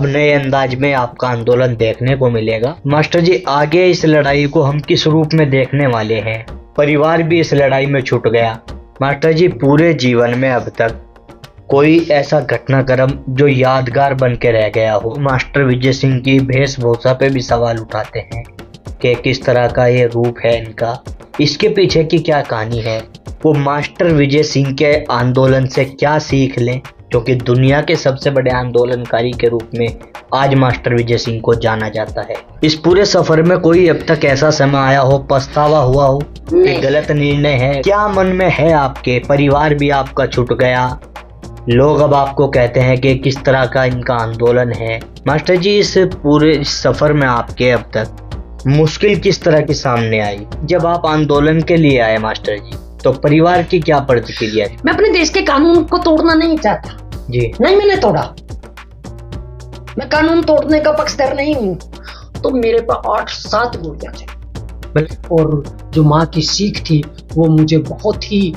अब नए अंदाज में आपका आंदोलन देखने को मिलेगा। मास्टर जी, आगे इस लड़ाई को हम किस रूप में देखने वाले हैं? परिवार भी इस लड़ाई में छूट गया। मास्टर जी, पूरे जीवन में अब तक कोई ऐसा घटनाक्रम जो यादगार बन के रह गया हो? मास्टर विजय सिंह की वेशभूषा पे भी सवाल उठाते हैं कि किस तरह का ये रूप है इनका, इसके पीछे की क्या कहानी है, वो मास्टर विजय सिंह के आंदोलन से क्या सीख लें, क्योंकि दुनिया के सबसे बड़े आंदोलनकारी के रूप में आज मास्टर विजय सिंह को जाना जाता है। इस पूरे सफर में कोई अब तक ऐसा समय आया हो, पछतावा हुआ हो कि गलत निर्णय है? क्या मन में है आपके? परिवार भी आपका छूट गया, लोग अब आपको कहते हैं कि किस तरह का इनका आंदोलन है। मास्टर जी, इस पूरे सफर में आपके अब तक मुश्किल किस तरह की सामने आई? जब आप आंदोलन के लिए आए मास्टर जी, तो परिवार की क्या प्रतिक्रिया? मैं अपने देश के कानून को तोड़ना नहीं चाहता जी। नहीं, मैंने तोड़ा। मैं कानून तोड़ने का पक्षधर नहीं हूँ। तो मेरे पर 8-7 गोलियां चली और जो माँ की सीख थी वो मुझे बहुत ही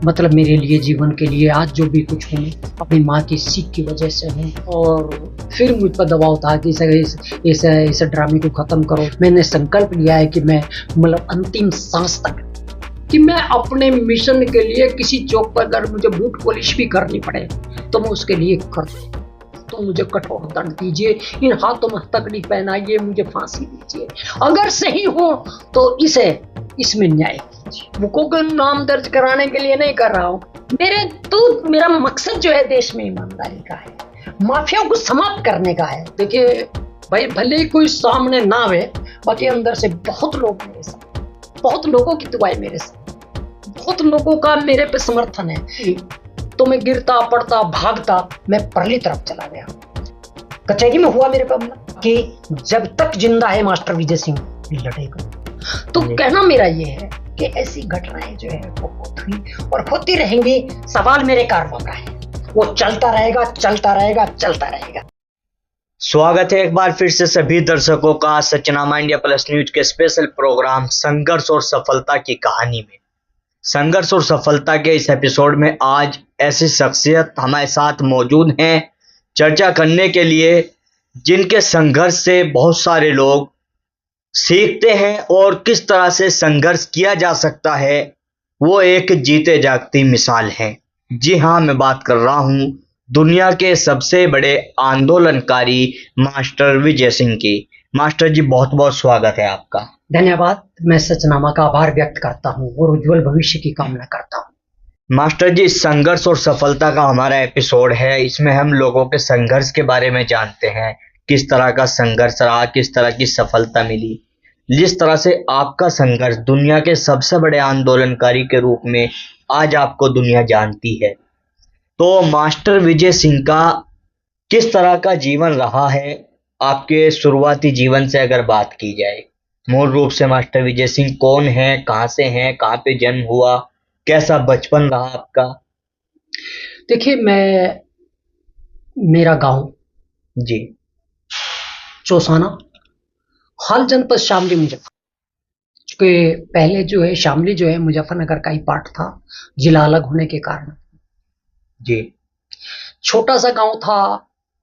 मतलब मेरे लिए, जीवन के लिए आज जो भी कुछ हूँ अपनी माँ की सीख की वजह से हूँ। और फिर मुझ पर दबाव था कि इस ड्रामे को खत्म करो। मैंने संकल्प लिया है कि मैं मतलब अंतिम सांस तक कि मैं अपने मिशन के लिए किसी चौक पर अगर मुझे बूट पॉलिश भी करनी पड़े तो मैं उसके लिए कर दूँ। तो मुझे कठोर दंड दीजिए, इन हाथों में हथकड़ी पहनाइए, मुझे फांसी दीजिए। अगर सही हो तो इसमें न्याय कीजिए। बुकों का नाम दर्ज कराने के लिए नहीं कर रहा हूँ। मेरा मकसद जो है देश में ईमानदारी का है, माफिया को समाप्त करने का है। देखिए भाई, भले ही कोई सामने ना आवे, बाकी अंदर से बहुत लोग मेरे साथ, बहुत लोगों की दुआएं मेरे साथ, बहुत लोगों का मेरे पे समर्थन है। तो मैं गिरता पड़ता भागता मैं परली तरफ चला गया। कचहरी में हुआ मेरे पे हमला कि जब तक जिंदा है मास्टर विजय सिंह लड़ेगा। तो कहना मेरा ये है कि ऐसी घटनाएं जो है वो हुई और होती रहेंगी। सवाल मेरे कार्यों का है, वो चलता रहेगा, चलता रहेगा, चलता रहेगा। स्वागत है एक बार फिर से सभी दर्शकों का सचनामा इंडिया प्लस न्यूज के स्पेशल प्रोग्राम संघर्ष और सफलता की कहानी में। संघर्ष और सफलता के इस एपिसोड में आज ऐसी शख्सियत हमारे साथ मौजूद हैं चर्चा करने के लिए, जिनके संघर्ष से बहुत सारे लोग सीखते हैं और किस तरह से संघर्ष किया जा सकता है। वो एक जीते जागती मिसाल है। जी हाँ, मैं बात कर रहा हूँ दुनिया के सबसे बड़े आंदोलनकारी मास्टर विजय सिंह की। मास्टर जी, बहुत बहुत स्वागत है आपका। धन्यवाद। मैं सचनामा का आभार व्यक्त करता हूँ और उज्जवल भविष्य की कामना करता हूँ। मास्टर जी, संघर्ष और सफलता का हमारा एपिसोड है। इसमें हम लोगों के संघर्ष के बारे में जानते हैं, किस तरह का संघर्ष रहा, किस तरह की सफलता मिली। जिस तरह से आपका संघर्ष दुनिया के सबसे बड़े आंदोलनकारी के रूप में आज आपको दुनिया जानती है, तो मास्टर विजय सिंह का किस तरह का जीवन रहा है? आपके शुरुआती जीवन से अगर बात की जाए, मूल रूप से मास्टर विजय सिंह कौन है, कहाँ से हैं, कहाँ पे जन्म हुआ, कैसा बचपन रहा आपका? देखिए, मेरा गांव जी चौसाना, हाल जनपद शामली मुजफ्फर के पहले जो है शामली जो है मुजफ्फरनगर का ही पार्ट था, जिला अलग होने के कारण। जी, छोटा सा गांव था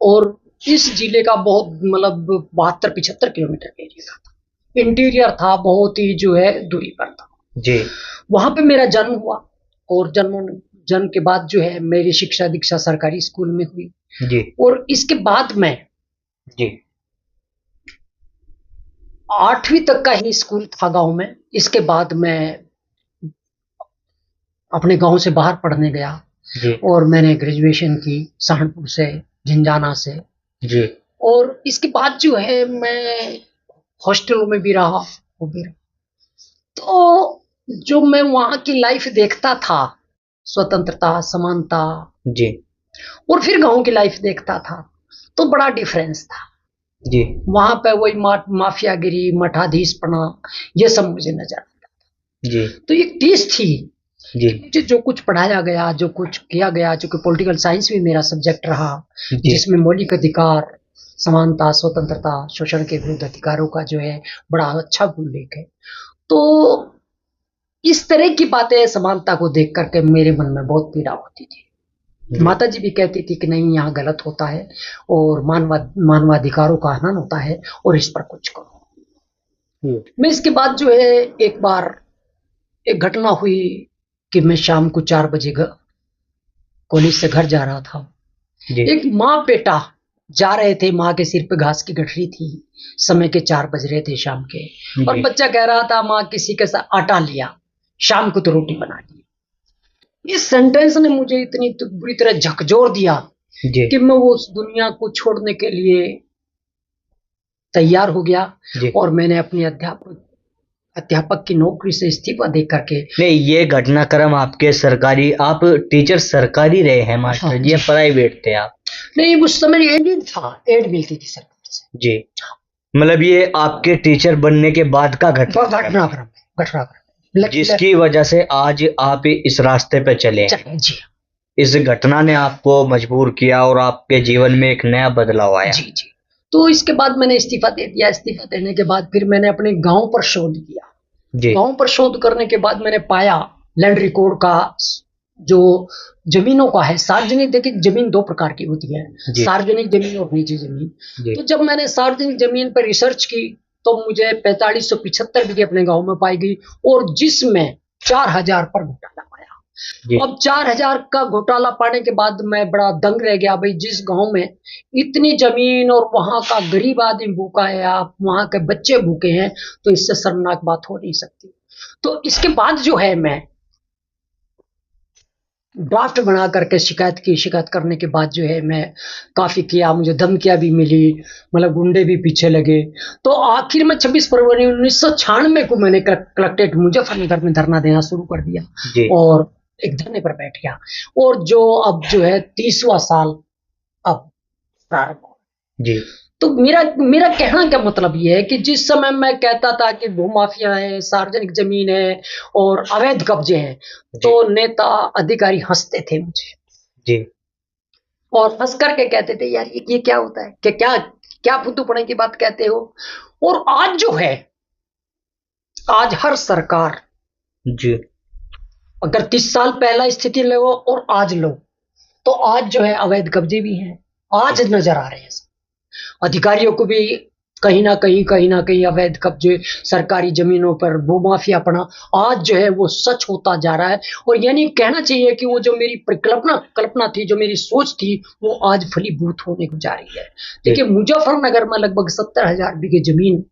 और इस जिले का बहुत मतलब 72-75 किलोमीटर का एरिया था। इंटीरियर था, बहुत ही जो है दूरी पर था। जी, वहां पे मेरा जन्म हुआ और जन्म के बाद जो है मेरी शिक्षा दीक्षा सरकारी स्कूल में हुई। जी, और इसके बाद मैं जी, 8वीं तक का ही स्कूल था गांव में। इसके बाद मैं अपने गांव से बाहर पढ़ने गया जी, और मैंने ग्रेजुएशन की सहारनपुर से, झिंझाना से। जी, और इसके बाद जो है मैं हॉस्टलों में भी रहा, वो भी रहा। तो जो मैं वहां की लाइफ देखता था, स्वतंत्रता, समानता, जी, और फिर गांव की लाइफ देखता था, तो बड़ा डिफरेंस था। जी, वहां पे वही माफियागिरी, मठाधीशपना, ये सब मुझे नजर आता था। जी, तो एक टीस थी जी, मुझे, जो कुछ पढ़ाया गया, जो कुछ किया गया, जो कि पॉलिटिकल साइंस भी मेरा सब्जेक्ट रहा, जिसमें मौलिक अधिकार, समानता, स्वतंत्रता, शोषण के विरुद्ध अधिकारों का जो है बड़ा अच्छा उल्लेख है। तो इस तरह की बातें, समानता को देख करके मेरे मन में बहुत पीड़ा होती थी। माता जी भी कहती थी कि नहीं, यहाँ गलत होता है और मानवाधिकारों का हनन होता है और इस पर कुछ करो। मैं इसके बाद जो है एक बार एक घटना हुई कि मैं शाम को 4 बजे कॉलेज से घर जा रहा था। एक माँ बेटा जा रहे थे, माँ के सिर पे घास की गठरी थी, समय के 4 बज रहे थे शाम के, और बच्चा कह रहा था माँ किसी के साथ आटा लिया, शाम को तो रोटी बना ली। इस सेंटेंस ने मुझे इतनी बुरी तरह झकझोर दिया कि मैं वो उस दुनिया को छोड़ने के लिए तैयार हो गया और मैंने अपनी अध्यापक की नौकरी से इस्तीफा दे करके। नहीं, ये घटनाक्रम आपके सरकारी, आप टीचर सरकारी रहे हैं मास्टर जी, या प्राइवेट थे आप? नहीं, उस समय एड था, एड मिलती थी सरकार से जी। मतलब ये आपके टीचर बनने के बाद का घटनाक्रम जिसकी वजह से आज आप इस रास्ते पे चले जी। इस घटना ने आपको मजबूर किया और आपके जीवन में एक नया बदलाव आया। जी जी। तो इसके बाद मैंने इस्तीफा दे दिया। इस्तीफा देने के बाद फिर मैंने अपने गांव पर शोध किया। गांव पर शोध करने के बाद मैंने पाया लैंड रिकॉर्ड का जो जमीनों का है, सार्वजनिक, देखिए जमीन 2 प्रकार की होती है, सार्वजनिक जमीन और निजी जमीन। तो जब मैंने सार्वजनिक जमीन पर रिसर्च की तो मुझे 4575 बीघे अपने गांव में पाई गई और जिसमें 4000 पर घोटाला पाया। अब 4000 का घोटाला पाने के बाद मैं बड़ा दंग रह गया। भाई, जिस गांव में इतनी जमीन और वहां का गरीब आदमी भूखा है, आप वहां के बच्चे भूखे हैं, तो इससे शर्मनाक बात हो नहीं सकती। तो इसके बाद जो है मैं ड्राफ्ट बना करके शिकायत करने के बाद जो है मैं काफी किया, मुझे धमकियां भी मिली, मतलब गुंडे भी पीछे लगे। तो आखिर में 26 फरवरी 1996 को मैंने कलेक्ट्रेट मुजफ्फरनगर में धरना देना शुरू कर दिया और एक धरने पर बैठ गया। और जो अब जो है 30वां साल अब प्रारंभ हो जी। तो मेरा कहना क्या मतलब ये है कि जिस समय मैं कहता था कि भूमाफिया है, सार्वजनिक जमीन है और अवैध कब्जे हैं, तो नेता अधिकारी हंसते थे मुझे जी, और हंस करके कहते थे यार ये क्या होता है, क्या फुद्दूपने की बात कहते हो। और आज जो है, आज हर सरकार जी, अगर 30 साल पहला स्थिति लो और आज लो, तो आज जो है अवैध कब्जे भी हैं, आज नजर आ रहे हैं। अधिकारियों को भी कहीं ना कहीं अवैध कब्जे, सरकारी जमीनों पर भूमाफियापना आज जो है वो सच होता जा रहा है। और यानी कहना चाहिए कि वो जो मेरी कल्पना थी, जो मेरी सोच थी, वो आज फलीभूत होने को जा रही है। देखिए, मुजफ्फरनगर में लगभग 70,000 बीघे जमीन,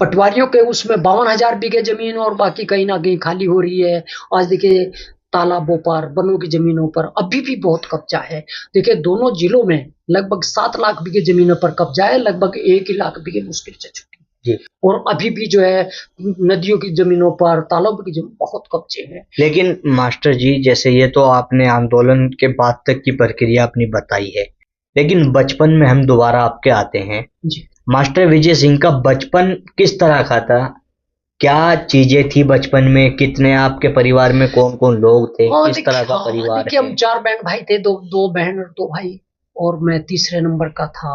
पटवारियों के उसमें 52,000 बीघे जमीन और बाकी कहीं ना कहीं खाली हो रही है। आज देखिए तालाबों पर, वनों की जमीनों पर अभी भी बहुत कब्जा है। देखिए, दोनों जिलों में लगभग 7 लाख बीघे जमीनों पर कब्जा है, लगभग 1 लाख बीघे मुश्किल से छुट्टी। और अभी भी जो है नदियों की जमीनों पर, तालाबों की जमीन बहुत कब्जे हैं। लेकिन मास्टर जी, जैसे ये तो आपने आंदोलन के बाद तक की प्रक्रिया अपनी बताई है, लेकिन बचपन में हम दोबारा आपके आते हैं जी। मास्टर विजय सिंह का बचपन किस तरह का था? क्या चीजें थी बचपन में? कितने आपके परिवार में कौन कौन लोग थे? किस तरह का परिवार है? हम 4 बहन भाई थे, दो बहन और 2 भाई, और मैं तीसरे नंबर का था।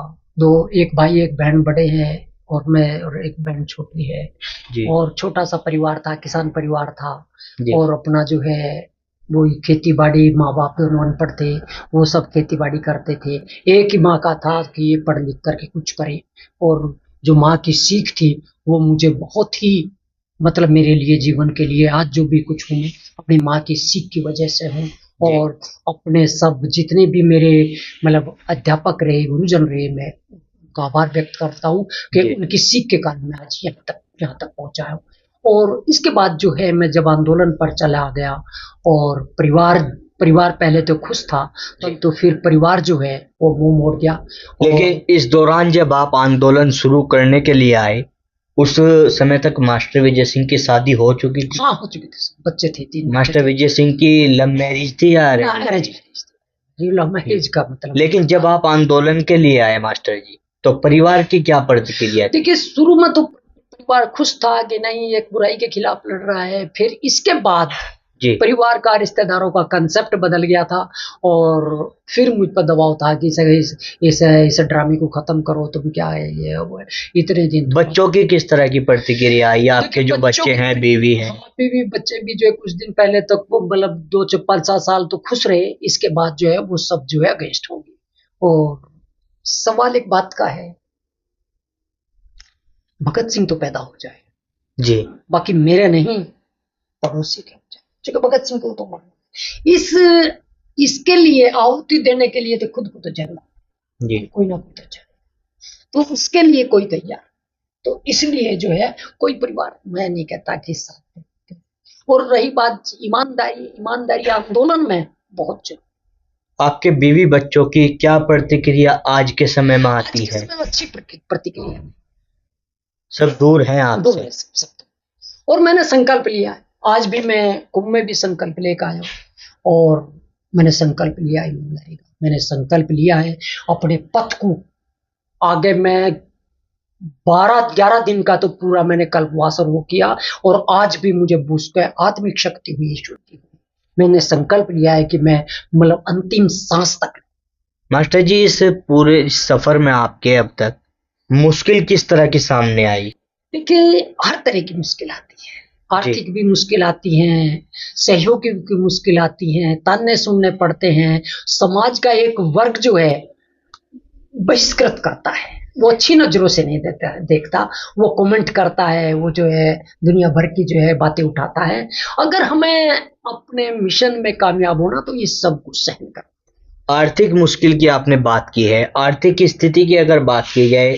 एक भाई एक बहन बड़े हैं और मैं, और एक बहन छोटी है जी। और छोटा सा परिवार था, किसान परिवार था। और अपना जो है वो खेती बाड़ी, माँ बाप दोनों अनपढ़ थे, वो सब खेती बाड़ी करते थे। एक ही माँ का था कि ये पढ़ लिख करके कुछ करे, और जो माँ की सीख थी वो मुझे बहुत ही, मतलब मेरे लिए, जीवन के लिए आज जो भी कुछ हूँ अपनी माँ की सीख की वजह से हूँ। और अपने सब जितने भी मेरे मतलब अध्यापक रहे, गुरुजन रहे, मैं उनका आभार व्यक्त करता हूँ कि उनकी सीख के कारण मैं आज यहाँ तक पहुँचा हूँ। और इसके बाद जो है मैं जब आंदोलन पर चला गया और परिवार पहले तो खुश था, तो फिर परिवार जो है वो मुंह मोड़ गया। लेकिन इस दौरान जब आप आंदोलन शुरू करने के लिए आए, उस समय तक मास्टर विजय सिंह की शादी हो चुकी थी? हाँ, हो चुकी थी, बच्चे थे 3। मास्टर विजय सिंह की लव मैरिज थी या लव मैरिज का मतलब? लेकिन जब आप आंदोलन के लिए आए मास्टर जी, तो परिवार की क्या प्रतिक्रिया थी? देखिए, शुरू में तो परिवार खुश था कि नहीं, एक बुराई के खिलाफ लड़ रहा है। फिर इसके बाद जी। परिवार का, रिश्तेदारों का कंसेप्ट बदल गया था और फिर मुझ पर दबाव था कि इस ड्रामे को खत्म करो, तुम क्या है ये वो है। इतने दिन बच्चों की किस तरह की प्रतिक्रिया आई? आपके जो बच्चे हैं, बीवी है? बीवी बच्चे भी जो है कुछ दिन पहले तक वो मतलब 2 5 साल तो खुश रहे, इसके बाद जो है वो सब जो है अगेंस्ट होगी। और सवाल एक बात का है, भगत सिंह तो पैदा हो जाए जी। बाकी मेरे नहीं, पड़ोसी के हो जाए, क्योंकि भगत सिंह को तो इस इसके लिए आहुति देने के लिए तो खुद को तो जलना जी। कोई ना कोई तो जल, तो उसके लिए कोई तैयार, तो इसलिए जो है कोई परिवार, मैं नहीं कहता कि साथ में। और रही बात ईमानदारी आंदोलन में बहुत जरूरी। आपके बीवी बच्चों की क्या प्रतिक्रिया आज के समय में आती है? अच्छी प्रतिक्रिया, सब दूर हैं आपसे? सब। और मैंने संकल्प लिया है, आज भी मैं कुंभ में भी संकल्प लेकर आया हूँ और मैंने संकल्प लिया ईमानदारी का, मैंने संकल्प लिया है अपने पथ को आगे। मैं 12-11 दिन का तो पूरा मैंने कल्पवास और वो किया, और आज भी मुझे बूस्ट आत्मिक शक्ति हुई, ईश्वर हुई। मैंने संकल्प लिया है कि मैं मतलब अंतिम सांस तक। मास्टर जी, इस पूरे सफर में आपके अब तक मुश्किल किस तरह की सामने आई? देखिए, हर तरह की मुश्किल आती है, आर्थिक भी मुश्किल आती हैं, सहयोग की मुश्किल आती हैं, ताने सुनने पड़ते हैं, समाज का एक वर्ग जो है बहिष्कृत करता है, वो अच्छी नजरों से नहीं देखता, वो कमेंट करता है, वो जो है दुनिया भर की जो है बातें उठाता है। अगर हमें अपने मिशन में कामयाब होना तो ये सब कुछ सहन कर। आर्थिक मुश्किल की आपने बात की है, आर्थिक स्थिति की अगर बात की जाए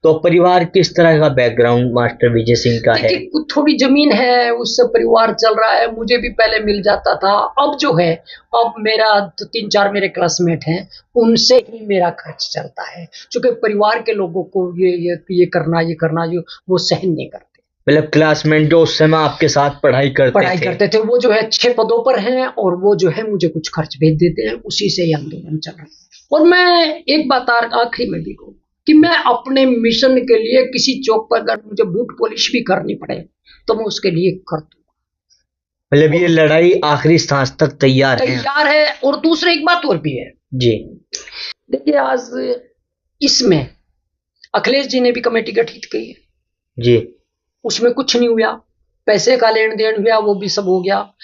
तो परिवार किस तरह का बैकग्राउंड मास्टर विजय सिंह का है? थोड़ी जमीन है, उससे परिवार चल रहा है, मुझे भी पहले मिल जाता था, अब जो है अब मेरा तो 3-4 मेरे क्लासमेट हैं, उनसे ही मेरा खर्च चलता है, क्योंकि परिवार के लोगों को ये करना जो वो सहन नहीं करते। मतलब क्लासमेट जो उस समय आपके साथ पढ़ाई करते थे वो जो है अच्छे पदों पर हैं, और वो जो है मुझे कुछ खर्च भेज देते हैं, उसी से ही आंदोलन चल रहा है। और मैं एक बात आखिरी में भी कहूँ कि मैं अपने मिशन के लिए किसी चौक पर अगर मुझे बूट पॉलिश भी करनी पड़े तो मैं उसके लिए कर दूंगा। मतलब ये लड़ाई आखिरी सांस तक तैयार है। और दूसरी एक बात और भी है जी। देखिए, आज इसमें अखिलेश जी ने भी कमेटी गठित की है जी, उसमें कुछ नहीं हुआ, पैसे का लेन देन हुआ, वो भी सब हो गया।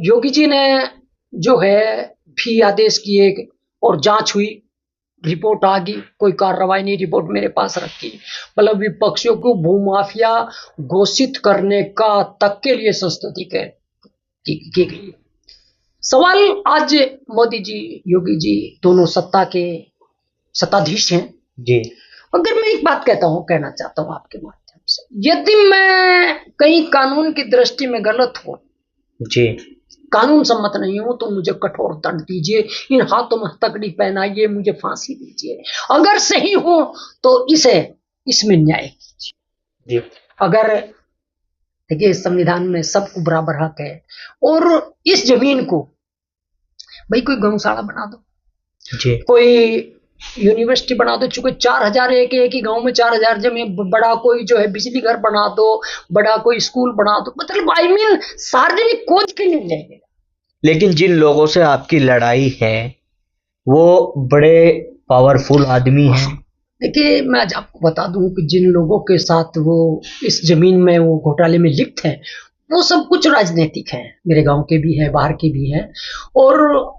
योगी जी ने जो है भी आदेश किए और जांच हुई, रिपोर्ट आ गई, कोई कार्रवाई नहीं, रिपोर्ट मेरे पास रखी। मतलब विपक्षियों को भूमाफिया घोषित करने का तक के लिए संस्तुति की गई। सवाल आज मोदी जी, योगी जी दोनों सत्ताधीश हैं जी। अगर मैं एक बात कहना चाहता हूं आपके माध्यम से, यदि मैं कहीं कानून की दृष्टि में गलत हूं जी, कानून सम्मत नहीं हो, तो मुझे कठोर दंड दीजिए, इन हाथों में हथकड़ी पहनाइए, मुझे फांसी दीजिए। अगर सही हो तो इसमें न्याय कीजिए। अगर देखिए, संविधान में सबको बराबर हक है, और इस जमीन को भाई कोई गौशाला बना दो जी, कोई यूनिवर्सिटी बना दो, चूंकि 4000 एक ही गांव में 4000 जमीन, बड़ा कोई जो है बिजली घर बना दो, बड़ा कोई स्कूल बना दो, मतलब आई मीन सार्वजनिक खोज के लिए जाएगा। लेकिन जिन लोगों से आपकी लड़ाई है वो बड़े पावरफुल आदमी हैं। देखिए, मैं आज आपको बता दूं कि जिन लोगों के साथ वो इस जमीन में वो घोटाले में लिप्त हैं, वो सब कुछ राजनीतिक हैं, मेरे गांव के भी हैं, बाहर के भी हैं, और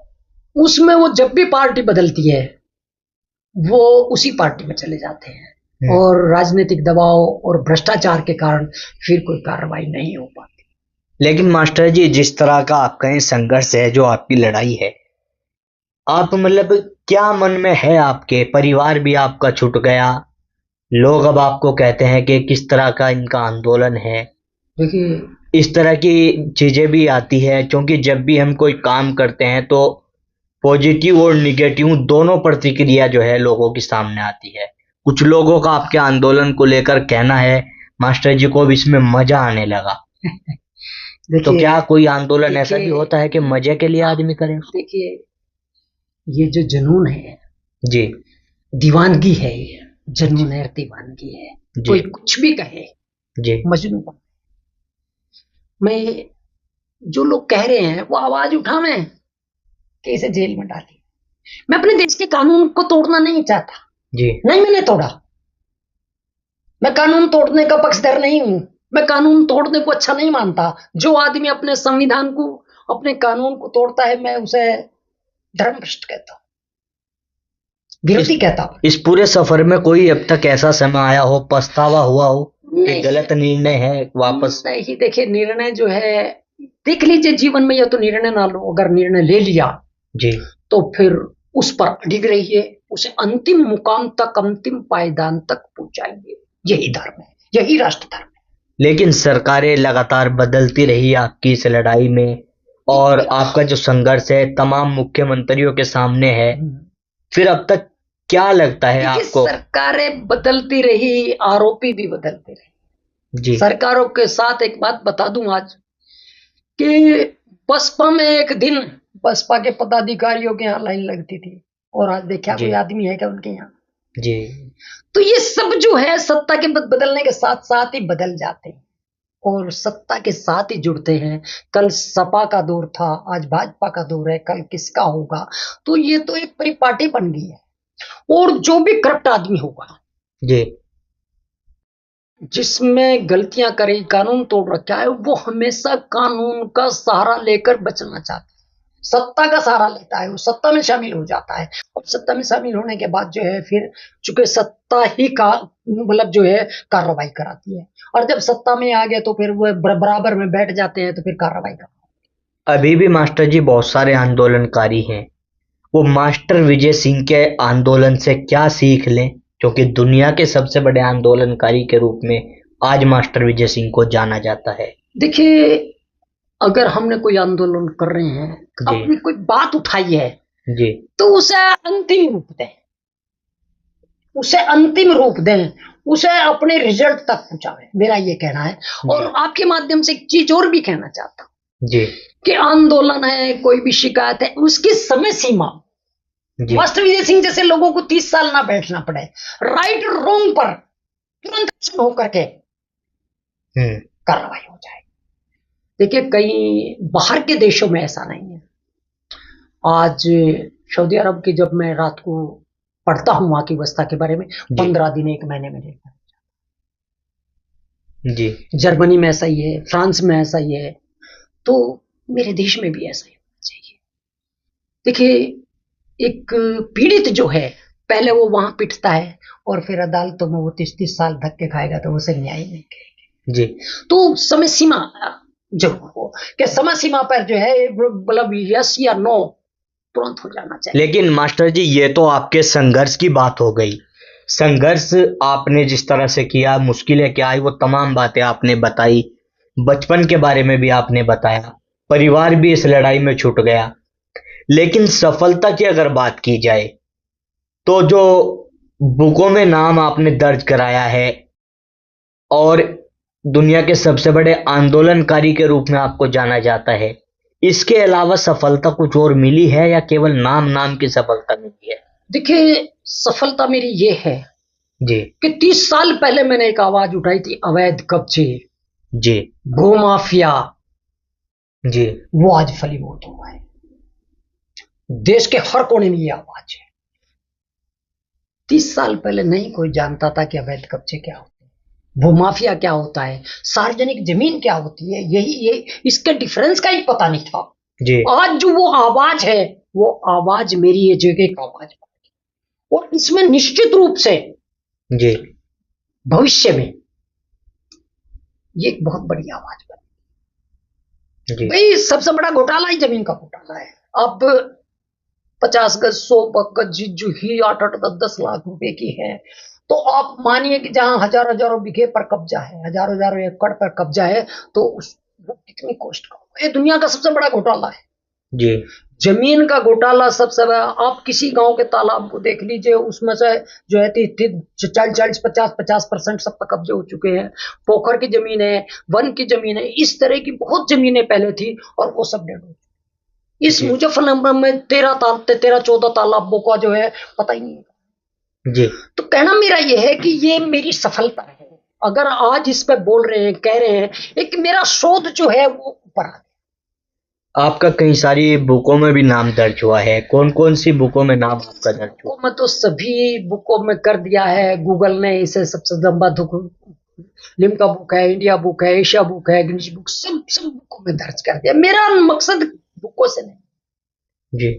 उसमें वो जब भी पार्टी बदलती है वो उसी पार्टी में चले जाते हैं, और राजनीतिक दबाव और भ्रष्टाचार के कारण फिर कोई कार्रवाई नहीं हो पाती। लेकिन मास्टर जी, जिस तरह का आपका संघर्ष है, जो आपकी लड़ाई है, आप मतलब क्या मन में है? आपके परिवार भी आपका छूट गया, लोग अब आपको कहते हैं कि किस तरह का इनका आंदोलन है। देखिए, इस तरह की चीजें भी आती है, क्योंकि जब भी हम कोई काम करते हैं तो पॉजिटिव और निगेटिव दोनों प्रतिक्रिया जो है लोगों के सामने आती है। कुछ लोगों का आपके आंदोलन को लेकर कहना है मास्टर जी को अब इसमें मजा आने लगा। तो क्या कोई आंदोलन ऐसा भी होता है कि मजे के लिए आदमी करे? देखिए, ये जो जुनून है जी, दीवानगी है, ये जुनून है, दीवानगी है, कोई कुछ भी कहे जी, मजनू। मैं जो लोग कह रहे हैं वो आवाज उठावे कि इसे जेल में डालिए। मैं अपने देश के कानून को तोड़ना नहीं चाहता जी। नहीं मैंने तोड़ा, मैं कानून तोड़ने का पक्षधर नहीं हूं, मैं कानून तोड़ने को अच्छा नहीं मानता। जो आदमी अपने संविधान को, अपने कानून को तोड़ता है, मैं उसे धर्मभ्रष्ट कहता हूं, विरोधी कहता हूं। इस पूरे सफर में कोई अब तक ऐसा समय आया हो, पछतावा हुआ हो कि नहीं, गलत निर्णय है वापस? नहीं, देखिए निर्णय जो है, देख लीजिए जीवन में, या तो निर्णय ना लो, अगर निर्णय ले लिया जी तो फिर उस पर अडिग रहिए, उसे अंतिम मुकाम तक, अंतिम पायदान तक पहुंचाइए। यही धर्म है, यही राष्ट्र धर्म है। लेकिन सरकारें लगातार बदलती रही आपकी इस लड़ाई में, और आपका जो संघर्ष है तमाम मुख्यमंत्रियों के सामने है, फिर अब तक क्या लगता है आपको? सरकारें बदलती रही, आरोपी भी बदलते रहे जी। सरकारों के साथ एक बात बता दूं आज, कि बसपा में एक दिन बसपा के पदाधिकारियों के यहाँ लाइन लगती थी, और आज देखा कोई आदमी है क्या उनके यहाँ? जी। तो ये सब जो है सत्ता के बदलने के साथ साथ ही बदल जाते हैं, और सत्ता के साथ ही जुड़ते हैं। कल सपा का दौर था, आज भाजपा का दौर है, कल किसका होगा? तो ये तो एक परिपाटी बन गई है। और जो भी करप्ट आदमी होगा जी, जिसमें गलतियां करी, कानून तोड़ रखा है, वो हमेशा कानून का सहारा लेकर बचना चाहता है, सत्ता का सहारा लेता है, वो सत्ता में शामिल हो जाता है। और सत्ता में शामिल होने के बाद जो है, फिर चूंकि सत्ता ही का मतलब जो है कार्रवाई कराती है, और जब सत्ता में आ गए तो फिर वो बराबर में बैठ जाते हैं, तो फिर कार्रवाई करते। अभी भी मास्टर जी बहुत सारे आंदोलनकारी हैं, वो मास्टर विजय सिंह के आंदोलन से क्या सीख लें, क्योंकि दुनिया के सबसे बड़े आंदोलनकारी के रूप में आज मास्टर विजय सिंह को जाना जाता है? देखिए, अगर हमने कोई आंदोलन कर रहे हैं, अपनी कोई बात उठाई है जी, तो उसे अंतिम रूप दें, उसे अंतिम रूप दें, उसे अपने रिजल्ट तक पहुंचाएं, मेरा ये कहना है। और आपके माध्यम से एक चीज और भी कहना चाहता हूं जी, कि आंदोलन है, कोई भी शिकायत है, उसकी समय सीमा, मास्टर विजय सिंह जैसे लोगों को 30 साल ना बैठना पड़े, राइट रोंग पर तुरंत एक्शन होकर के कार्रवाई हो जाए। देखिए, कई बाहर के देशों में ऐसा नहीं है। आज सऊदी अरब की जब मैं रात को पढ़ता हूं वहां की व्यवस्था के बारे में, 15 दिन 1 महीने में देखता जी। जर्मनी में ऐसा ही है, फ्रांस में ऐसा ही है, तो मेरे देश में भी ऐसा ही होना चाहिए। देखिए, एक पीड़ित जो है, पहले वो वहां पिटता है और फिर अदालतों में वो 30-30 साल धक्के खाएगा, तो उसे न्याय नहीं करेंगे जी। तो समय सीमा जरूर हो, कि समय सीमा पर जो है मतलब यस या नो तुरंत हो जाना चाहिए। लेकिन मास्टर जी, ये तो आपके संघर्ष की बात हो गई। संघर्ष आपने जिस तरह से किया, मुश्किलें क्या आई, वो तमाम बातें आपने बताई, बचपन के बारे में भी आपने बताया, परिवार भी इस लड़ाई में छूट गया। लेकिन सफलता की अगर बात की जाए, तो जो बुकों में नाम आपने दर्ज कराया है और दुनिया के सबसे बड़े आंदोलनकारी के रूप में आपको जाना जाता है, इसके अलावा सफलता कुछ और मिली है या केवल नाम नाम की सफलता मिली है? देखिए, सफलता मेरी ये है जी कि 30 साल पहले मैंने एक आवाज उठाई थी, अवैध कब्जे, जी, भूमाफिया जी, वो आज फलीभूत हुआ है। देश के हर कोने में ये आवाज है। 30 साल पहले नहीं कोई जानता था कि अवैध कब्जे क्या होते हैं, भूमाफिया क्या होता है, सार्वजनिक जमीन क्या होती है, ये इसके डिफरेंस का ही पता नहीं था जी। आज जो वो आवाज है, वो आवाज मेरी ये जगह की आवाज है, और इसमें निश्चित रूप से जी भविष्य में ये एक बहुत बड़ी आवाज बनी। भाई, सबसे बड़ा घोटाला ही जमीन का घोटाला है। अब 50 गज 100 गज जो ही 8-8 10-10 लाख रुपए की है, तो आप मानिए कि जहां हजारों बीघे पर कब्जा है, हजारों एकड़ पर कब्जा है, तो वो कितनी कॉस्ट का होगा? ये दुनिया का सबसे बड़ा घोटाला है जी। जमीन का घोटाला सबसे बड़ा। आप किसी गांव के तालाब को देख लीजिए, उसमें से जो है 40-50% सब पर कब्जे हो चुके हैं। पोखर की जमीन है, वन की जमीन है, इस तरह की बहुत जमीनें पहले थी, और वो सब डेड हो चुकी। इस मुजफ्फरनगर में 13-14 तालाबों का जो है पता ही नहीं जी। तो कहना मेरा यह है कि ये मेरी सफलता है। अगर आज इस पे बोल रहे हैं, कह रहे हैं, एक मेरा शोध जो है वो ऊपर आ गया, आपका कई सारी बुकों में भी नाम दर्ज हुआ है, कौन कौन सी बुकों में नाम आपका दर्ज हुआ? मैं तो सभी बुकों में कर दिया है, गूगल ने इसे सबसे लंबा लिम्का बुक है, इंडिया बुक है, एशिया बुक है, गिनीज बुक, सब सब बुकों में दर्ज कर दिया। मेरा मकसद बुकों से नहीं जी,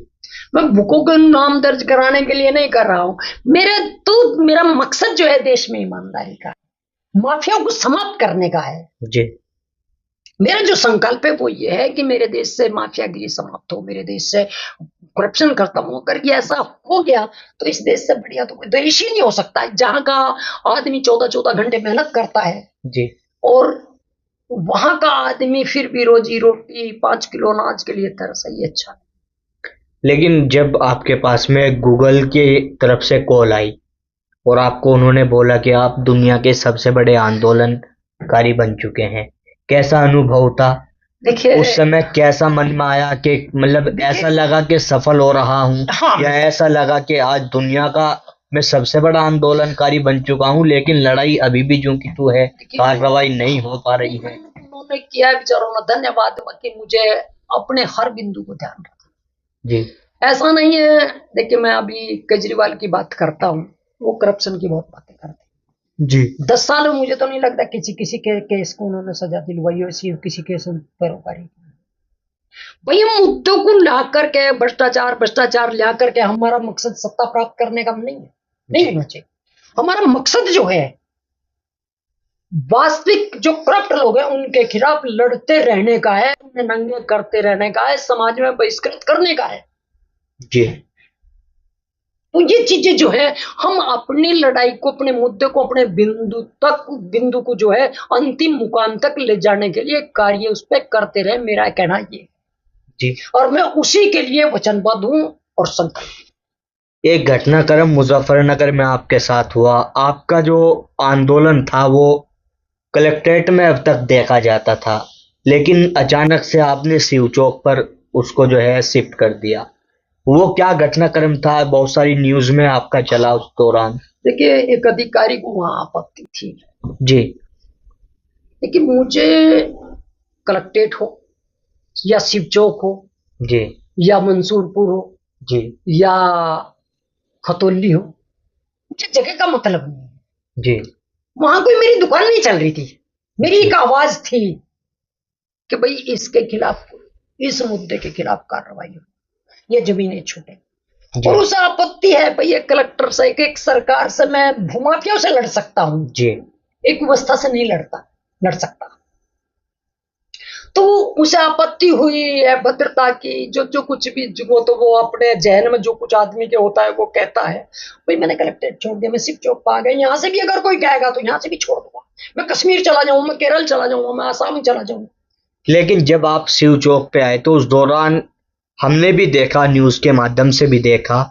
मैं बुकों का नाम दर्ज कराने के लिए नहीं कर रहा हूँ। मेरा मकसद जो है देश में ईमानदारी का, माफिया को समाप्त करने का है। जी, मेरा जो संकल्प है वो ये है कि मेरे देश से माफियागिरी समाप्त हो, मेरे देश से करप्शन खत्म हो। कर ऐसा हो गया तो इस देश से बढ़िया तो कोई देश ही नहीं हो सकता है, जहां का आदमी 14-14 घंटे मेहनत करता है जी, और वहां का आदमी फिर भी रोजी रोटी 5 किलो अनाज के लिए तरस है। ये अच्छा। लेकिन जब आपके पास में गूगल की तरफ से कॉल आई और आपको उन्होंने बोला कि आप दुनिया के सबसे बड़े आंदोलनकारी बन चुके हैं, कैसा अनुभव था? देखिए उस समय कैसा मन में आया कि मतलब ऐसा लगा कि सफल हो रहा हूँ, हाँ, या ऐसा लगा कि आज दुनिया का मैं सबसे बड़ा आंदोलनकारी बन चुका हूँ, लेकिन लड़ाई अभी भी जो की तू है, कार्रवाई नहीं हो पा रही है? उन्होंने किया बेचारों ने, धन्यवाद कि मुझे अपने हर बिंदु को ध्यान रखा। जी, ऐसा नहीं है, देखिए मैं अभी केजरीवाल की बात करता हूँ, वो करप्शन की बहुत बातें करते हैं। जी, 10 साल में मुझे तो नहीं लगता किसी के केस को उन्होंने सजा दिलवाई हो, किसी केस में पैरोकारी। भाई हम मुद्दों को ला करके भ्रष्टाचार ला करके हमारा मकसद सत्ता प्राप्त करने का नहीं है, नहीं होना चाहिए। हमारा मकसद जो है वास्तविक जो करप्ट लोग हैं उनके खिलाफ लड़ते रहने का है, उन्हें नंगे करते रहने का है, समाज में बहिष्कृत करने का है। जी, तो ये चीजें जो है हम अपनी लड़ाई को, अपने मुद्दे को, अपने बिंदु को जो है अंतिम मुकाम तक ले जाने के लिए कार्य उस पर करते रहे, मेरा कहना ये। जी। और मैं उसी के लिए वचनबद्ध हूं और संकल्प। एक घटनाक्रम मुजफ्फरनगर में आपके साथ हुआ, आपका जो आंदोलन था वो कलेक्ट्रेट में अब तक देखा जाता था, लेकिन अचानक से आपने शिव चौक पर उसको जो है शिफ्ट कर दिया। वो क्या घटनाक्रम था? बहुत सारी न्यूज में आपका चला उस दौरान। देखिए एक अधिकारी को वहां आपत्ति थी जी, लेकिन मुझे कलेक्ट्रेट हो या शिव चौक हो जी, या मंसूरपुर हो जी, या खतौली हो, मुझे जगह का मतलब नहीं है। जी, वहां कोई मेरी दुकान नहीं चल रही थी, मेरी एक आवाज थी कि भाई इसके खिलाफ, इस मुद्दे के खिलाफ कार्रवाई हो, ये जमीनें छूटे। और उसे आपत्ति है भाई एक कलेक्टर से, एक सरकार से मैं भूमाफियाओं से लड़ सकता हूं जी, एक व्यवस्था से नहीं लड़ सकता। तो उसे आपत्ति हुई है भद्रता की, जो कुछ भी वो तो वो अपने जहन में जो कुछ आदमी के होता है वो कहता है। भाई मैंने कलेक्ट्रेट छोड़ दिया, मैं शिव चौक पर आ गया, यहाँ से भी अगर कोई कहेगा तो यहाँ से भी छोड़ दूंगा, मैं कश्मीर चला जाऊं, मैं केरल चला जाऊंगा, मैं आसाम चला जाऊंगा। लेकिन जब आप शिव चौक पे आए तो उस दौरान हमने भी देखा, न्यूज के माध्यम से भी देखा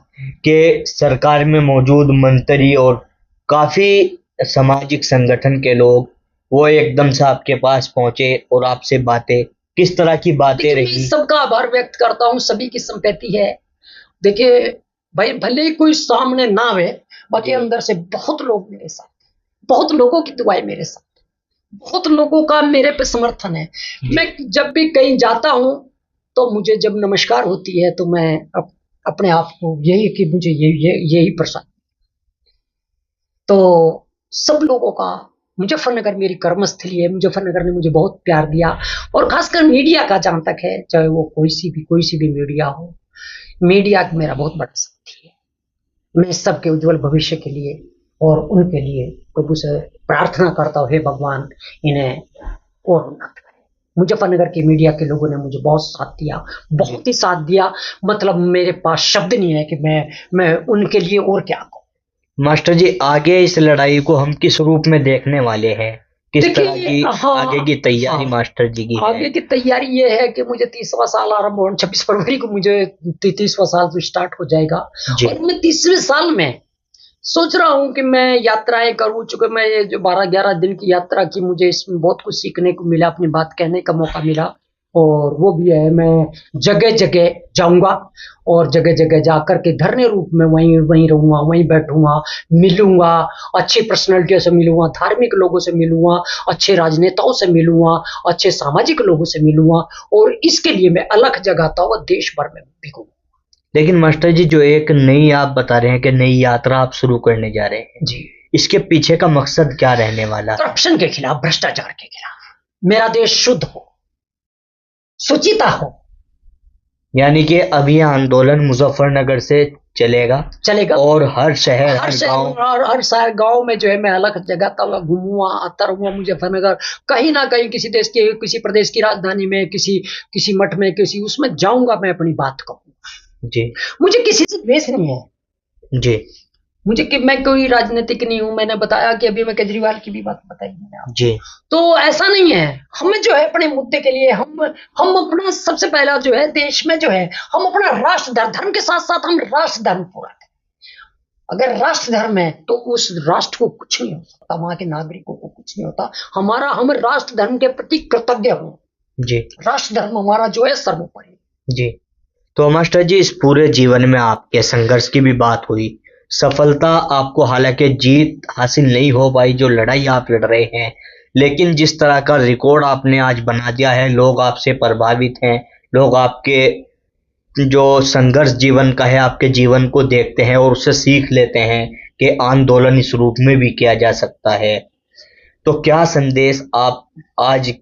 कि सरकार में मौजूद मंत्री और काफी सामाजिक संगठन के लोग वो एकदम से आपके पास पहुंचे और आपसे बातें, किस तरह की बातें रही? सबका आभार व्यक्त करता हूँ, सभी की संपत्ति है। देखिए भाई भले ही कोई सामने ना आवे, बाकी अंदर से बहुत लोग मेरे साथ, बहुत लोगों की दुआएं मेरे साथ, बहुत लोगों का मेरे पे समर्थन है। मैं जब भी कहीं जाता हूं तो मुझे जब नमस्कार होती है तो मैं अपने आप को यही कि मुझे यही प्रसाद। तो सब लोगों का, मुजफ्फरनगर मेरी कर्मस्थली है, मुजफ्फरनगर ने मुझे बहुत प्यार दिया। और खासकर मीडिया का जहां तक है, चाहे वो कोई सी भी मीडिया हो, मीडिया मेरा बहुत बड़ा साथी है। मैं सबके उज्जवल भविष्य के लिए और उनके लिए प्रभु से प्रार्थना करता हूँ, हे भगवान इन्हें और उन्नत करें। मुजफ्फरनगर की मीडिया के लोगों ने मुझे बहुत साथ दिया, बहुत ही साथ दिया, मतलब मेरे पास शब्द नहीं है कि मैं उनके लिए और क्या कहूँ। मास्टर जी, आगे इस लड़ाई को हम किस रूप में देखने वाले हैं? किस तरह की आगे की तैयारी मास्टर जी की आगे की तैयारी ये है कि मुझे 30वां साल आरंभ हो, 26 फरवरी को मुझे 30वां साल तो स्टार्ट हो जाएगा। और मैं 30वें साल में सोच रहा हूँ कि मैं यात्राएं करूँ, चूंकि मैं ये जो 12-11 दिन की यात्रा की, मुझे इसमें बहुत कुछ सीखने को मिला, अपनी बात कहने का मौका मिला। और वो भी है, मैं जगह जगह जाऊंगा और जगह जगह जाकर के धरने रूप में वहीं वहीं रहूंगा, वहीं बैठूंगा, मिलूंगा, अच्छी पर्सनैलिटियों से मिलूंगा, धार्मिक लोगों से मिलूंगा, अच्छे राजनेताओं से मिलूंगा, अच्छे सामाजिक लोगों से मिलूंगा, और इसके लिए मैं अलग जगह हुआ देश भर में भी घूमूंगा। लेकिन मास्टर जी, जो एक नई आप बता रहे हैं कि नई यात्रा आप शुरू करने जा रहे हैं जी, इसके पीछे का मकसद क्या रहने वाला? करप्शन के खिलाफ, भ्रष्टाचार के खिलाफ, मेरा देश शुद्ध हो, सुचिता हो। यानी कि अभी यह आंदोलन मुजफ्फरनगर से चलेगा और हर शहर हर गांव और हर शहर गांव में जो है मैं अलग जगह तक घूमूंगा, आता रहूंगा मुजफ्फरनगर, कहीं ना कहीं किसी देश के, किसी प्रदेश की राजधानी में, किसी मठ में, किसी उसमें जाऊंगा, मैं अपनी बात कहूंगा। जी, मुझे किसी से द्वेष नहीं है जी, मुझे, कि मैं कोई राजनीतिक नहीं हूं। मैंने बताया कि अभी मैं केजरीवाल की भी बात बताई मैंने आपको। जी, तो ऐसा नहीं है, हमें जो है अपने मुद्दे के लिए हम अपना सबसे पहला जो है देश में जो है हम अपना राष्ट्र धर्म के साथ साथ हम राष्ट्र धर्म पूरा करें। अगर राष्ट्र धर्म है तो उस राष्ट्र को कुछ नहीं हो सकता, वहां के नागरिकों को कुछ नहीं होता। हम राष्ट्र धर्म के प्रति कृतज्ञ हो जी, राष्ट्र धर्म हमारा जो है सर्वोपरि। जी। तो मास्टर जी, इस पूरे जीवन में आपके संघर्ष की भी बात हुई, सफलता आपको हालांकि जीत हासिल नहीं हो पाई जो लड़ाई आप लड़ रहे हैं, लेकिन जिस तरह का रिकॉर्ड आपने आज बना दिया है, लोग आपसे प्रभावित हैं, लोग आपके जो संघर्ष जीवन का है आपके जीवन को देखते हैं और उससे सीख लेते हैं कि आंदोलन इस रूप में भी किया जा सकता है। तो क्या संदेश आप आज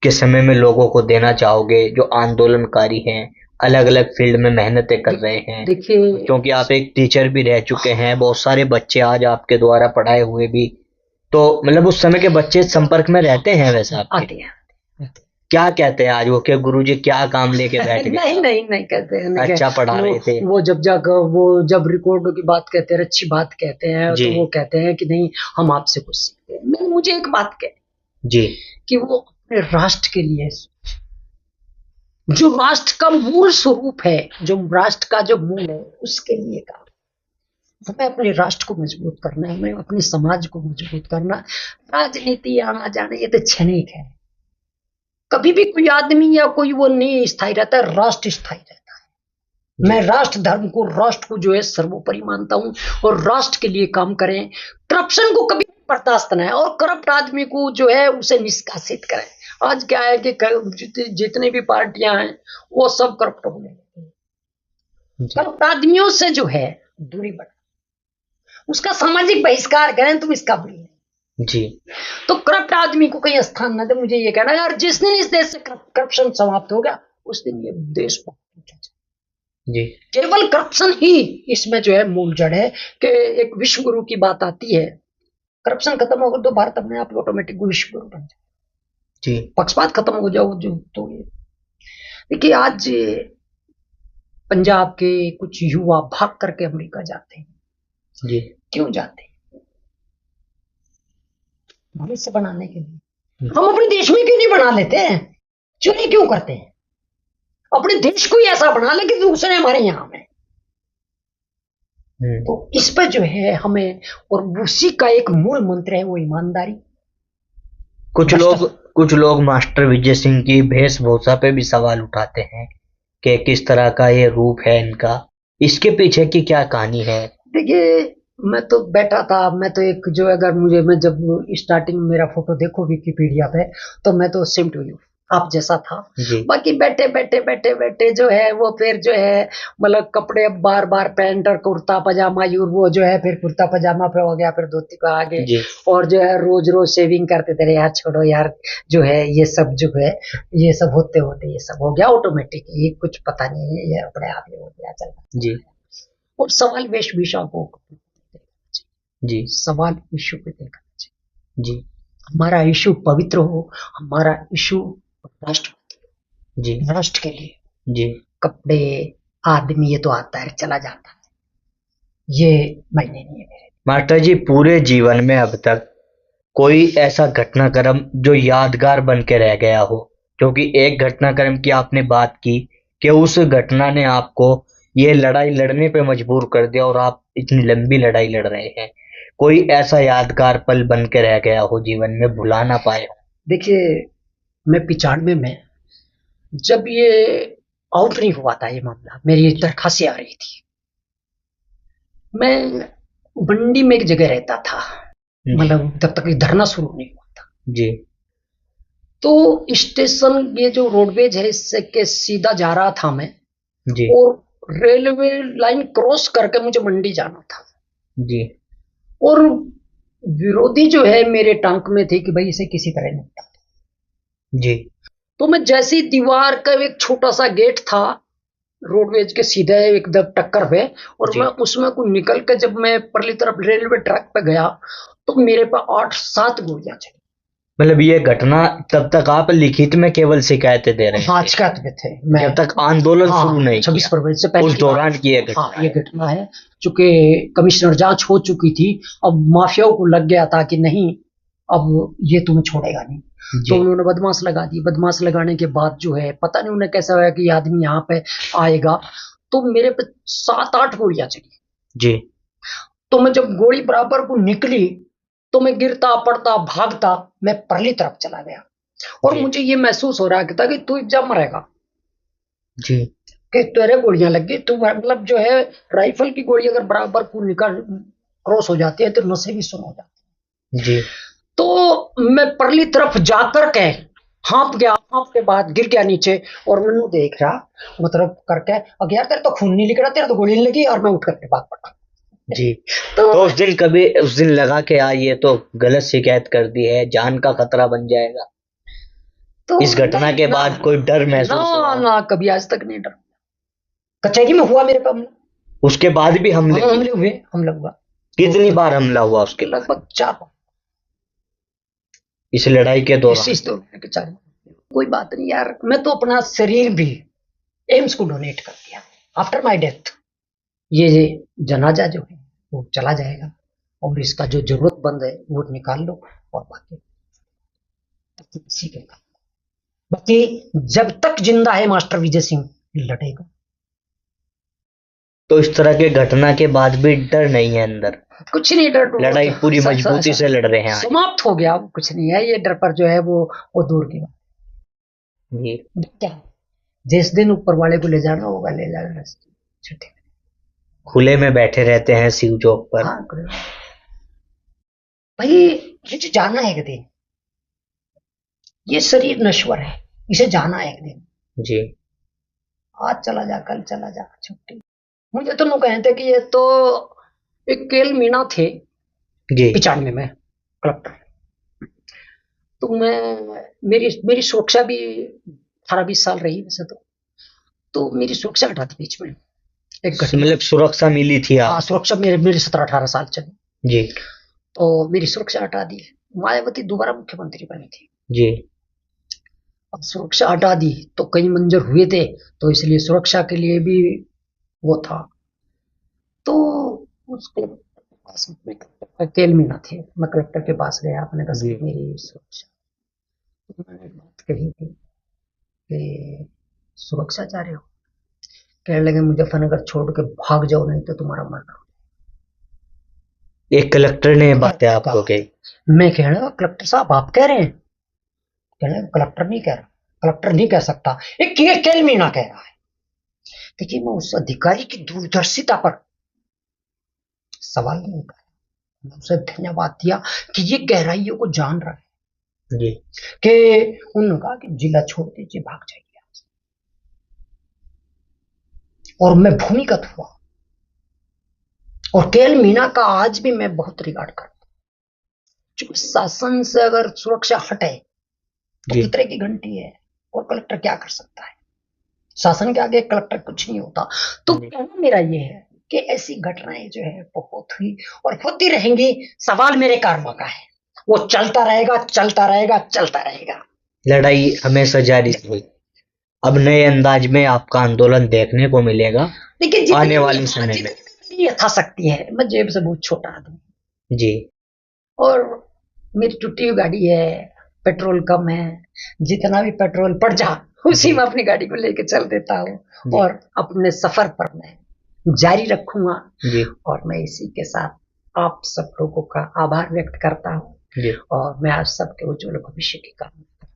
के समय में लोगों को देना चाहोगे जो आंदोलनकारी हैं, अलग अलग फील्ड में मेहनतें कर रहे हैं? देखिए, क्योंकि आप एक टीचर भी रह चुके हैं, बहुत सारे बच्चे आज आपके द्वारा पढ़ाए हुए भी, तो मतलब उस समय के बच्चे संपर्क में रहते हैं वैसे आपके? आते हैं। क्या कहते हैं आज वो, कि गुरुजी क्या काम लेके बैठ गए? नहीं कहते हैं, अच्छा पढ़ा रहे थे। वो जब रिकॉर्डों की बात कहते हैं, अच्छी बात कहते हैं, जी, तो वो कहते हैं कि नहीं हम आपसे कुछ सीखते हैं। मुझे एक बात कहे जी, कि वो अपने राष्ट्र के लिए, जो राष्ट्र का मूल स्वरूप है, जो राष्ट्र का जो मूल है, उसके लिए काम। हमें अपने राष्ट्र को मजबूत करना है, हमें अपने समाज को मजबूत करना। राजनीति आना जाना ये तो क्षणिक है, कभी भी कोई आदमी या कोई वो नहीं स्थायी रहता है, राष्ट्र स्थायी रहता है। मैं राष्ट्र धर्म को, राष्ट्र को जो है सर्वोपरि मानता हूं, और राष्ट्र के लिए काम करें। करप्शन को कभी बर्दाश्त न है, और करप्ट आदमी को जो है उसे निष्कासित करें। आज क्या है कि जितनी भी पार्टियां हैं वो सब करप्ट होने लगी हैं। करप्ट आदमियों से जो है दूरी बढ़ा, उसका सामाजिक बहिष्कार करें, तुम इसका भी जी। तो करप्ट आदमी को कहीं स्थान न दे। मुझे ये कहना है यार, जिस दिन इस देश से करप्शन समाप्त हो गया उस दिन ये देश जी, केवल करप्शन ही इसमें जो है मूल जड़ है। कि एक विश्व गुरु की बात आती है, करप्शन खत्म होगा तो भारत अपने आप ऑटोमेटिक विश्व गुरु बन जाए। जी, पक्षपात खत्म हो जाओ जो, तो ये देखिए आज पंजाब के कुछ युवा भाग करके अमेरिका जाते हैं। जी, क्यों जाते हैं? भविष्य बनाने के लिए। हम अपने देश में क्यों नहीं बना लेते हैं? चोरी क्यों करते हैं? अपने देश को ही ऐसा बना ले कि दूसरे हमारे यहां में। तो इस पर जो है हमें, और उसी का एक मूल मंत्र है वो ईमानदारी। कुछ लोग मास्टर विजय सिंह की वेशभूषा पे भी सवाल उठाते हैं कि किस तरह का ये रूप है इनका, इसके पीछे की क्या कहानी है? देखिए, मैं तो बैठा था, मैं तो एक जो, अगर मैं जब स्टार्टिंग में मेरा फोटो देखो विकिपीडिया पे, तो मैं तो सेम टू यू आप जैसा था। बाकी बैठे जो है वो फिर जो है मतलब कपड़े बार बार पैंट और कुर्ता पजामा, वो जो है फिर कुर्ता पजामा पे हो गया, फिर धोती पे आ गए, और जो है रोज शेविंग करते थे। यार छोड़ो यार, जो है ये सब जो है ये सब होते होते ये सब हो गया ऑटोमेटिक, ये कुछ पता नहीं है, ये अपने आप ही हो गया चल जी। और सवाल वेशभूषा को जी, सवाल इशू पे देखना चाहिए जी। हमारा इशू पवित्र हो, हमारा इशू राष्ट्र जी, राष्ट्र के लिए जी। कपड़े आदमी ये तो आता है चला जाता है, ये मायने नहीं है मेरे। मास्टर जी, पूरे जीवन में अब तक कोई ऐसा घटनाक्रम जो यादगार बन के रह गया हो? क्योंकि एक घटनाक्रम की आपने बात की कि उस घटना ने आपको ये लड़ाई लड़ने पे मजबूर कर दिया और आप इतनी लंबी लड़ाई लड़ रहे हैं। कोई ऐसा यादगार पल बन के रह गया हो जीवन में, भुला ना पाए हो? देखिए, मैं 95 में जब ये आउट नहीं हुआ था ये मामला, मेरी दरखास्तें आ रही थी, मैं मंडी में एक जगह रहता था, मतलब तब तक ये धरना शुरू नहीं हुआ था जी। तो स्टेशन, ये जो रोडवेज है इससे के सीधा जा रहा था मैं जी और रेलवे लाइन क्रॉस करके मुझे मंडी जाना था जी और विरोधी जो है मेरे टांक में थे कि भाई इसे किसी तरह निपटा दो। जी। तो मैं जैसी दीवार का एक छोटा सा गेट था रोडवेज के सीधे एकदम टक्कर पे, और जी। मैं उसमें को निकल के जब मैं परली तरफ रेलवे ट्रैक पे गया तो मेरे पास 8-7 गोलियां चली। मतलब ये घटना तब तक आप लिखित में केवल शिकायतें दे रहे हाँ, थे, शिकायत में थे मैं, जब तक आंदोलन शुरू नहीं 26 किया, फरवरी से पहले उस की बात दौरान है। की ये घटना हाँ, ये घटना है, चूंकि कमिश्नर जांच हो चुकी थी, अब माफियाओं को लग गया था कि नहीं अब ये तुम्हें छोड़ेगा नहीं, जी। तो उन्होंने बदमाश लगा दी। बदमाश लगाने के बाद जो है पता नहीं उन्हें कैसा हुआ कि ये आदमी यहाँ पे आएगा, तो मेरे पे 7-8 गोलियां चली। जी। तो मैं जब गोली बराबर को निकली तो मैं गिरता पड़ता भागता मैं परली तरफ चला गया और जी। मुझे ये महसूस हो रहा था कि तू जब मरेगा, जी। कि तेरे गोलियां लग गई, तू मतलब जो है राइफल की गोली अगर बराबर को निकल क्रॉस हो जाती है तो नसें भी सुन हो जाती है। जी। तो मैं परली तरफ जाकर के हाँप गया, हाँप के बाद गिर गया नीचे और मैंने देख रहा मतलब करके, अब यार तेरे तो खून नहीं निकला, तेरा तो गोली नहीं लगी, और मैं उठ करके भाग पड़ा। जी। तो उस दिन लगा कि यार ये तो गलत शिकायत कर दी है, जान का खतरा बन जाएगा, तो इस घटना के बाद कोई डर महसूस हुआ? ना कभी आज तक नहीं डरा। कचहरी में हुआ मेरे पे हमला, उसके बाद भी हमला हुआ। कितनी बार हमला हुआ उसके बाद लगभग 4 बार इस लड़ाई के दौरान? इस दौरान के 4 बार। कोई बात नहीं यार, मैं तो अपना शरीर भी एम्स को डोनेट कर दिया। आफ्टर माय डेथ ये जनाजा जो है वो चला जाएगा और इसका जो जरूरतमंद है वो निकाल लो और बाकी इसी के काम। बाकी जब तक जिंदा है मास्टर विजय सिंह लड़ेगा। तो इस तरह के घटना के बाद भी डर नहीं है अंदर? कुछ नहीं, डर लड़ाई पूरी मजबूती से लड़ रहे हैं आज। समाप्त हो गया, कुछ नहीं है, ये डर पर जो है वो दूर की बात जी। क्या, जिस दिन ऊपर वाले को ले जाना होगा ले जाना, छुट्टी खुले में बैठे रहते हैं शिव चौक पर। हाँ भाई, ये जो जाना है एक दिन, ये शरीर नश्वर है, इसे जाना है एक दिन। जी। आज चला जा, कल चला जा, छुट्टी। मुझे तो नु कहते कि ये तो एक केल मीणा थे जी। 95 में कलेक्टर, तो मेरी सुरक्षा भी 18-20 साल रही वैसे तो मेरी सुरक्षा हटा दी बीच में एक घटना। मतलब सुरक्षा मिली थी आप? हाँ, सुरक्षा मेरे 17-18 साल चली जी। तो मेरी सुरक्षा हटा दी। मायावती दोबारा मुख्यमंत्री बनी थी जी। अब सुरक्षा हटा दी तो कई मंजर हुए थे, तो इसलिए सुरक्षा के लिए भी वो था, तो उसके पास में तेल मीना थे, मैं कलेक्टर के पास गया, अपने कहा जी। मेरी सुरक्षा, तो मैंने बात कही थी कि सुरक्षा चाह रहे हो, कहने लगे मुजफ्फरनगर छोड़ के भाग जाओ नहीं तो तुम्हारा मरना। एक कलेक्टर ने बातें आपको कही? मैं कह रहा कलेक्टर साहब आप कह रहे हैं, कहने कलेक्टर नहीं कह रहा, कलेक्टर नहीं कह सकता, एक केल मीना कह रहा है। देखिए मैं उस अधिकारी की दूरदर्शिता पर सवाल नहीं उठाया, मैंने उसे धन्यवाद दिया कि ये गहराइयों को जान रहा है जी। कि उन्होंने कहा कि जिला छोड़ दीजिए, भाग जाइए, और मैं भूमिगत हुआ। और केल मीना का आज भी मैं बहुत रिगार्ड करता हूं, क्योंकि शासन से अगर सुरक्षा हटे तो खतरे की घंटी है, और कलेक्टर क्या कर सकता है, शासन के आगे कलेक्टर कुछ नहीं होता। तो कहना मेरा ये है कि ऐसी घटनाएं जो है बहुत हुई और होती रहेंगी, सवाल मेरे कर्म का है, वो चलता रहेगा चलता रहेगा चलता रहेगा। लड़ाई हमेशा जारी हुई, अब नए अंदाज में आपका आंदोलन देखने को मिलेगा लेकिन आने वाले समय में। यथाशक्ति है, मैं जेब से बहुत छोटा आदमी जी। और मेरी टूटी हुई गाड़ी है, पेट्रोल कम है, जितना भी पेट्रोल पड़ जा उसी में अपनी गाड़ी को लेके चल देता हूँ और अपने सफर पर मैं जारी रखूंगा। जी। और मैं इसी के साथ आप सब लोगों का आभार व्यक्त करता हूँ जी। और मैं आप सबके उज्जवल भविष्य की कामना करता हूँ।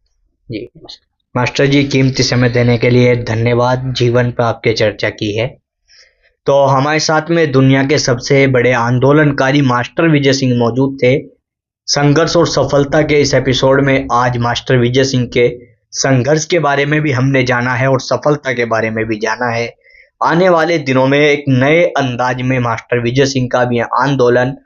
जी, नमस्कार। मास्टर जी, कीमती समय देने के लिए धन्यवाद। जीवन पर आपके चर्चा की है। तो हमारे साथ में दुनिया के सबसे बड़े आंदोलनकारी मास्टर विजय सिंह मौजूद थे। संघर्ष और सफलता के इस एपिसोड में आज मास्टर विजय सिंह के संघर्ष के बारे में भी हमने जाना है और सफलता के बारे में भी जाना है। आने वाले दिनों में एक नए अंदाज में मास्टर विजय सिंह का भी आंदोलन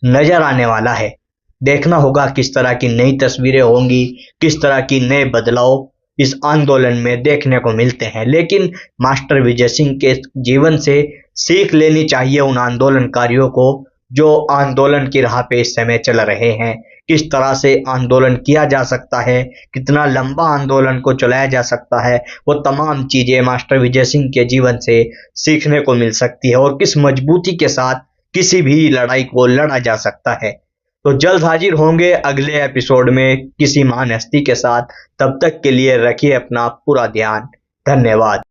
नजर आने वाला है। देखना होगा किस तरह की नई तस्वीरें होंगी, किस तरह की नए बदलाव इस आंदोलन में देखने को मिलते हैं। लेकिन मास्टर विजय सिंह के जीवन से सीख लेनी चाहिए उन आंदोलनकारियों को जो आंदोलन की राह पे इस समय चल रहे हैं। किस तरह से आंदोलन किया जा सकता है, कितना लंबा आंदोलन को चलाया जा सकता है, वो तमाम चीजें मास्टर विजय सिंह के जीवन से सीखने को मिल सकती है और किस मजबूती के साथ किसी भी लड़ाई को लड़ा जा सकता है। तो जल्द हाजिर होंगे अगले एपिसोड में किसी महान हस्ती के साथ। तब तक के लिए रखिए अपना पूरा ध्यान। धन्यवाद।